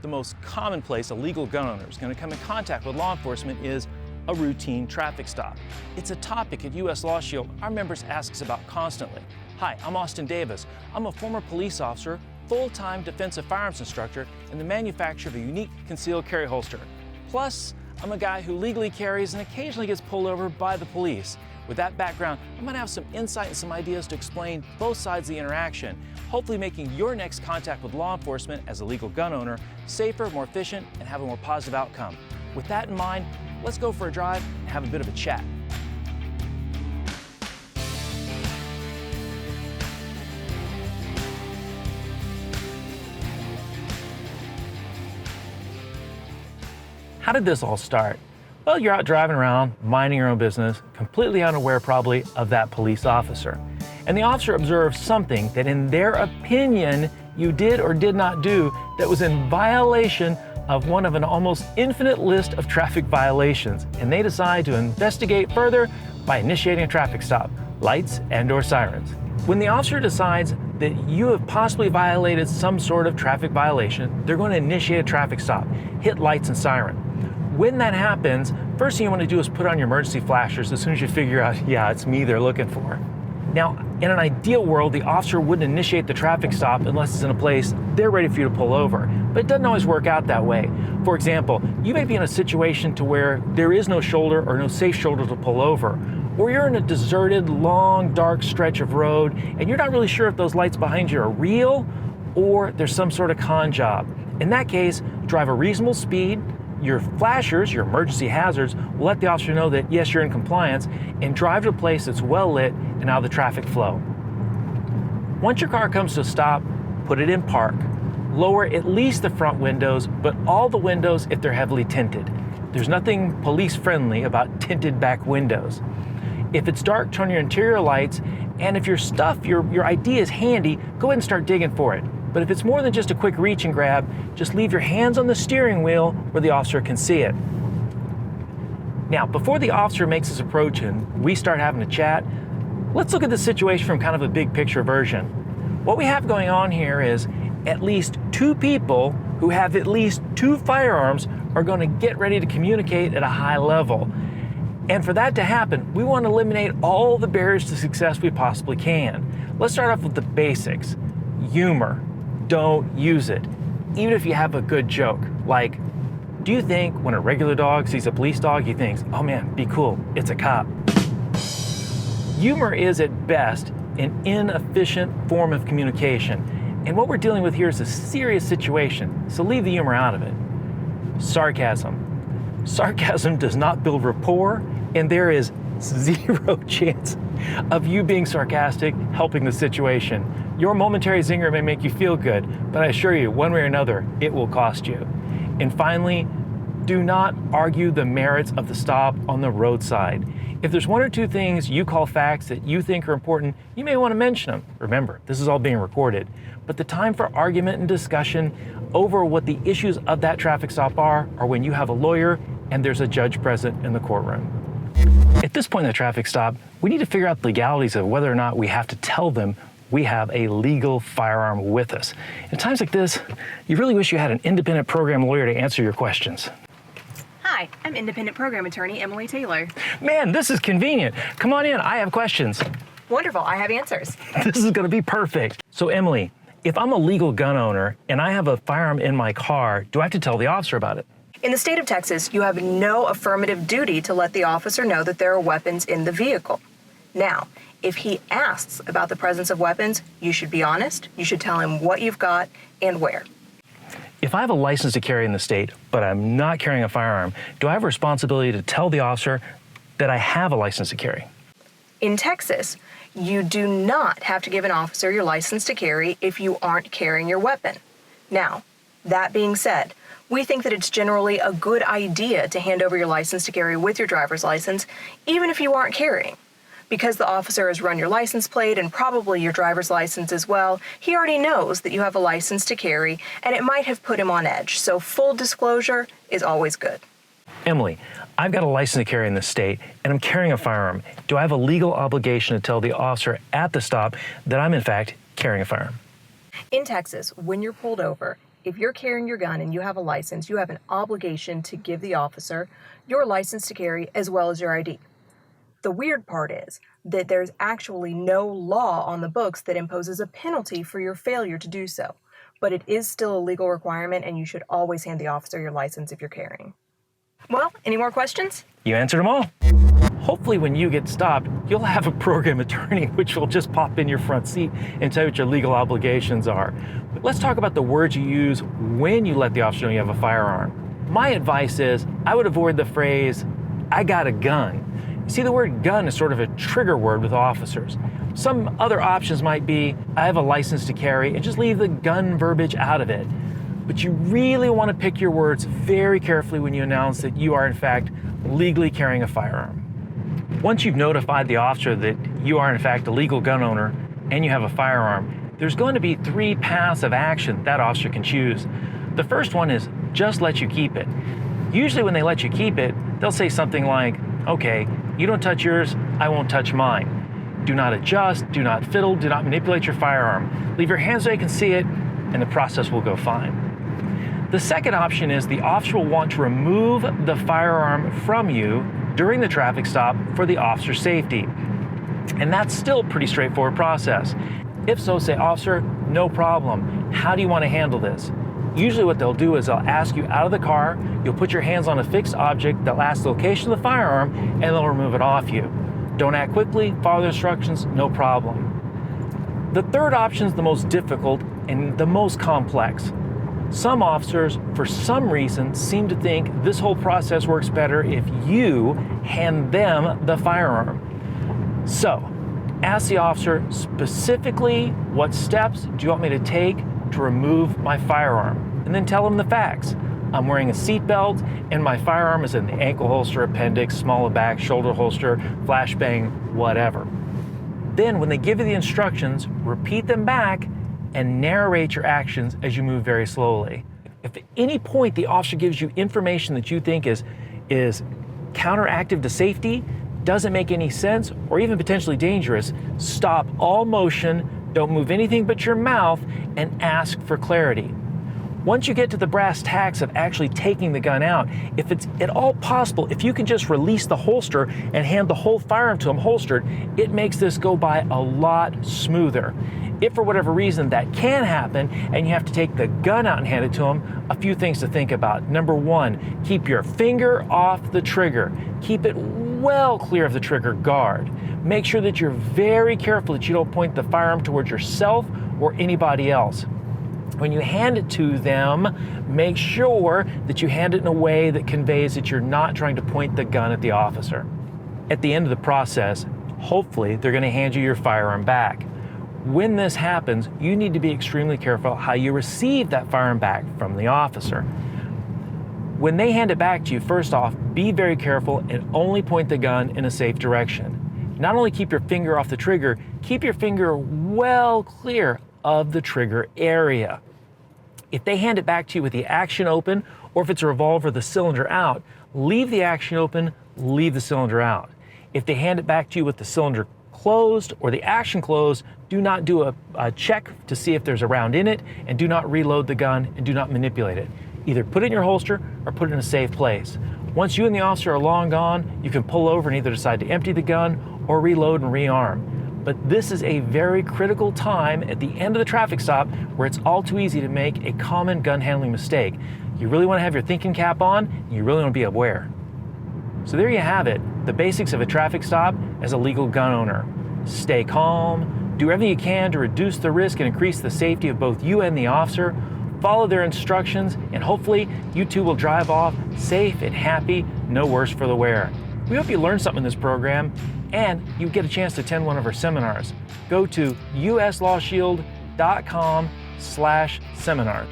the most common place a legal gun owner is going to come in contact with law enforcement is a routine traffic stop. It's a topic at US LawShield our members ask us about constantly. Hi, I'm Austin Davis. I'm a former police officer, full-time defensive firearms instructor, and the manufacturer of a unique concealed carry holster. Plus, I'm a guy who legally carries and occasionally gets pulled over by the police. With that background, I'm going to have some insight and some ideas to explain both sides of the interaction, hopefully making your next contact with law enforcement as a legal gun owner safer, more efficient, and have a more positive outcome. With that in mind, let's go for a drive and have a bit of a chat. How did this all start? Well, you're out driving around, minding your own business, completely unaware probably of that police officer. And the officer observed something that in their opinion you did or did not do that was in violation of one of an almost infinite list of traffic violations. And they decide to investigate further by initiating a traffic stop, lights and/or sirens. When the officer decides that you have possibly violated some sort of traffic violation, they're going to initiate a traffic stop, hit lights and siren. When that happens, first thing you want to do is put on your emergency flashers as soon as you figure out, yeah, it's me they're looking for. Now, in an ideal world, the officer wouldn't initiate the traffic stop unless it's in a place they're ready for you to pull over. But it doesn't always work out that way. For example, you may be in a situation to where there is no shoulder or no safe shoulder to pull over, or you're in a deserted, long, dark stretch of road, and you're not really sure if those lights behind you are real or there's some sort of con job. In that case, drive a reasonable speed. Your flashers, your emergency hazards, will let the officer know that yes, you're in compliance, and drive to a place that's well lit and out of the traffic flow. Once your car comes to a stop, put it in park. Lower at least the front windows, but all the windows if they're heavily tinted. There's nothing police friendly about tinted back windows. If it's dark, turn your interior lights, and if your stuff, your ID is handy, go ahead and start digging for it. But if it's more than just a quick reach and grab, just leave your hands on the steering wheel where the officer can see it. Now, before the officer makes his approach and we start having a chat, let's look at the situation from kind of a big picture version. What we have going on here is at least two people who have at least two firearms are going to get ready to communicate at a high level. And for that to happen, we want to eliminate all the barriers to success we possibly can. Let's start off with the basics. Humor. Don't use it. Even if you have a good joke, like, do you think when a regular dog sees a police dog, he thinks, oh man, be cool, it's a cop? Humor is at best an inefficient form of communication. And what we're dealing with here is a serious situation, so leave the humor out of it. Sarcasm. Sarcasm does not build rapport, and there is zero chance of you being sarcastic helping the situation. Your momentary zinger may make you feel good, but I assure you, one way or another, it will cost you. And finally, do not argue the merits of the stop on the roadside. If there's one or two things you call facts that you think are important, you may want to mention them. Remember, this is all being recorded. But the time for argument and discussion over what the issues of that traffic stop are when you have a lawyer and there's a judge present in the courtroom. At this point in the traffic stop, we need to figure out the legalities of whether or not we have to tell them we have a legal firearm with us. In times like this, you really wish you had an independent program lawyer to answer your questions. Hi, I'm independent program attorney Emily Taylor. Man, this is convenient. Come on in, I have questions. Wonderful, I have answers. This is gonna be perfect. So Emily, if I'm a legal gun owner and I have a firearm in my car, do I have to tell the officer about it? In the state of Texas, you have no affirmative duty to let the officer know that there are weapons in the vehicle. Now, if he asks about the presence of weapons, you should be honest. You should tell him what you've got and where. If I have a license to carry in the state, but I'm not carrying a firearm, do I have a responsibility to tell the officer that I have a license to carry? In Texas, you do not have to give an officer your license to carry if you aren't carrying your weapon. Now, that being said, we think that it's generally a good idea to hand over your license to carry with your driver's license, even if you aren't carrying. Because the officer has run your license plate and probably your driver's license as well, he already knows that you have a license to carry, and it might have put him on edge. So full disclosure is always good. Emily, I've got a license to carry in the state, and I'm carrying a firearm. Do I have a legal obligation to tell the officer at the stop that I'm in fact carrying a firearm? In Texas, when you're pulled over, if you're carrying your gun and you have a license, you have an obligation to give the officer your license to carry as well as your ID. The weird part is that there's actually no law on the books that imposes a penalty for your failure to do so, but it is still a legal requirement, and you should always hand the officer your license if you're carrying. Well, any more questions? You answered them all. Hopefully when you get stopped, you'll have a program attorney which will just pop in your front seat and tell you what your legal obligations are. But let's talk about the words you use when you let the officer know you have a firearm. My advice is I would avoid the phrase, "I got a gun." You see, the word gun is sort of a trigger word with officers. Some other options might be, "I have a license to carry," and just leave the gun verbiage out of it. But you really want to pick your words very carefully when you announce that you are in fact legally carrying a firearm. Once you've notified the officer that you are in fact a legal gun owner and you have a firearm, there's going to be 3 paths of action that officer can choose. The first one is just let you keep it. Usually when they let you keep it, they'll say something like, "Okay, you don't touch yours, I won't touch mine. Do not adjust, do not fiddle, do not manipulate your firearm. Leave your hands so you can see it, and the process will go fine." The second option is the officer will want to remove the firearm from you during the traffic stop for the officer's safety. And that's still a pretty straightforward process. If so, say, "Officer, no problem. How do you want to handle this?" Usually what they'll do is they'll ask you out of the car, you'll put your hands on a fixed object that'll ask the location of the firearm, and they'll remove it off you. Don't act quickly, follow the instructions, no problem. The third option is the most difficult and the most complex. Some officers, for some reason, seem to think this whole process works better if you hand them the firearm. So, ask the officer specifically, what steps do you want me to take to remove my firearm? And then tell them the facts. I'm wearing a seatbelt and my firearm is in the ankle holster, appendix, small of back, shoulder holster, flashbang, whatever. Then when they give you the instructions, repeat them back and narrate your actions as you move very slowly. If at any point the officer gives you information that you think is counteractive to safety, doesn't make any sense, or even potentially dangerous, stop all motion, don't move anything but your mouth, and ask for clarity. Once you get to the brass tacks of actually taking the gun out, if it's at all possible, if you can just release the holster and hand the whole firearm to them holstered, it makes this go by a lot smoother. If for whatever reason that can happen and you have to take the gun out and hand it to them, a few things to think about. Number one, keep your finger off the trigger. Keep it well clear of the trigger guard. Make sure that you're very careful that you don't point the firearm towards yourself or anybody else. When you hand it to them, make sure that you hand it in a way that conveys that you're not trying to point the gun at the officer. At the end of the process, hopefully they're going to hand you your firearm back. When this happens, you need to be extremely careful how you receive that firearm back from the officer. When they hand it back to you, first off, be very careful and only point the gun in a safe direction. Not only keep your finger off the trigger, keep your finger well clear of the trigger area. If they hand it back to you with the action open, or if it's a revolver, the cylinder out, leave the action open, leave the cylinder out. If they hand it back to you with the cylinder closed or the action closed, do not do a check to see if there's a round in it, and do not reload the gun and do not manipulate it. Either put it in your holster or put it in a safe place. Once you and the officer are long gone, you can pull over and either decide to empty the gun or reload and rearm. But this is a very critical time at the end of the traffic stop where it's all too easy to make a common gun handling mistake. You really want to have your thinking cap on, and you really want to be aware. So there you have it, the basics of a traffic stop as a legal gun owner. Stay calm, do everything you can to reduce the risk and increase the safety of both you and the officer. Follow their instructions, and hopefully you two will drive off safe and happy, no worse for the wear. We hope you learned something in this program, and you get a chance to attend one of our seminars. Go to uslawshield.com/seminar.